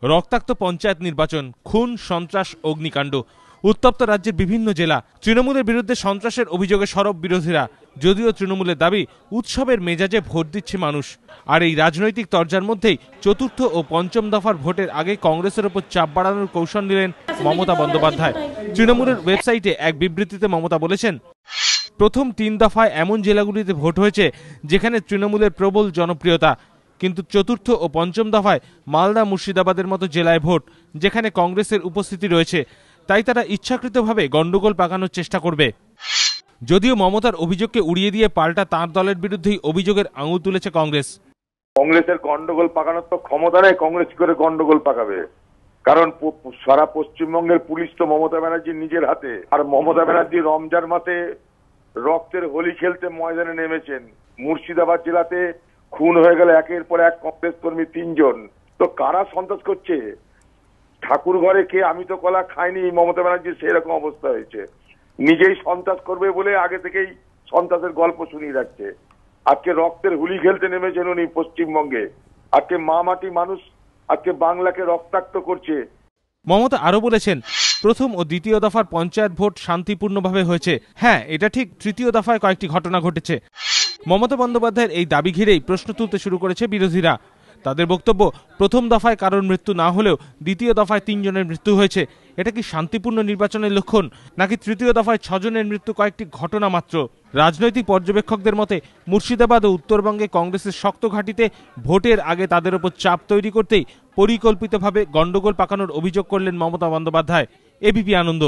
রক্তাক্ত পঞ্চায়েত নির্বাচন, খুন, সন্ত্রাস, অগ্নিকাণ্ড, উত্তপ্ত রাজ্যের বিভিন্ন জেলা। তৃণমূলের বিরুদ্ধে সন্ত্রাসের অভিযোগে সরব বিরোধীরা। যদিও তৃণমূলের দাবি উৎসবের মেজাজে ভোট দিচ্ছে মানুষ। আর এই রাজনৈতিক তরজার মধ্যেই চতুর্থ ও পঞ্চম দফার ভোটের আগে কংগ্রেসের ওপর চাপ বাড়ানোর কৌশল নিলেন মমতা বন্দ্যোপাধ্যায়। তৃণমূলের ওয়েবসাইটে এক বিবৃতিতে মমতা বলেছেন, প্রথম 3 দফায় এমন জেলাগুলিতে ভোট হয়েছে যেখানে তৃণমূলের প্রবল জনপ্রিয়তা, কিন্তু চতুর্থ ও পঞ্চম দফায় মালদা, মুর্শিদাবাদের মতো জেলায় ভোট যেখানে কংগ্রেসের উপস্থিতি রয়েছে, তাই তারা ইচ্ছাকৃতভাবে গন্ডগোল পাকানোর চেষ্টা করবে। যদিও মমতার অভিযোগকে উড়িয়ে দিয়ে পাল্টা তাঁর দলের বিরুদ্ধেই অভিযোগের আঙুল তুলেছে কংগ্রেস। কংগ্রেসের গন্ডগোল পাকানোর তো ক্ষমতা নেই, কংগ্রেস করে গন্ডগোল পাকাবে। কারণ সারা পশ্চিমবঙ্গের পুলিশ তো মমতা ব্যানার্জির নিজের হাতে। আর মমতা ব্যানার্জি রমজান মাসে রক্তের হোলি খেলতে ময়দানে নেমেছেন। মুর্শিদাবাদ জেলাতে খুন হয়ে গেল একের পর এক কংগ্রেস কর্মী 3 জন। তো কারা সন্ত্রাস করছে? ঠাকুর ঘরে কে আমি তো কলা খাইনি, মমতা ব্যানার্জির সেই রকম অবস্থা হয়েছে। নিজেই সন্ত্রাস করবে বলে আগে থেকেই সন্ত্রাসের গল্প শুনিয়ে রাখছে। আজকে রক্তের হোলি খেলতে নেমেছেন উনি পশ্চিমবঙ্গে। আজকে মা মাটি মানুষ আজকে বাংলাকে রক্তাক্ত করছে। মমতা আরো বলেছেন, প্রথম ও দ্বিতীয় দফার পঞ্চায়েত ভোট শান্তিপূর্ণভাবে হয়েছে। হ্যাঁ, এটা ঠিক, তৃতীয় দফায় কয়েকটি ঘটনা ঘটেছে। মমতা বন্দ্যোপাধ্যায়ের এই দাবি ঘিরেই প্রশ্ন তুলতে শুরু করেছে বিরোধীরা। তাদের বক্তব্য, প্রথম দফায় কারোর মৃত্যু না হলেও দ্বিতীয় দফায় 3 জনের মৃত্যু হয়েছে। এটা কি শান্তিপূর্ণ নির্বাচনের লক্ষণ, নাকি তৃতীয় দফায় 6 জনের মৃত্যু কয়েকটি ঘটনা মাত্র? রাজনৈতিক পর্যবেক্ষকদের মতে মুর্শিদাবাদ ও উত্তরবঙ্গে কংগ্রেসের শক্ত ঘাঁটিতে ভোটের আগে তাদের ওপর চাপ তৈরি করতেই পরিকল্পিতভাবে গন্ডগোল পাকানোর অভিযোগ করলেন মমতা বন্দ্যোপাধ্যায়। এবিপি আনন্দ।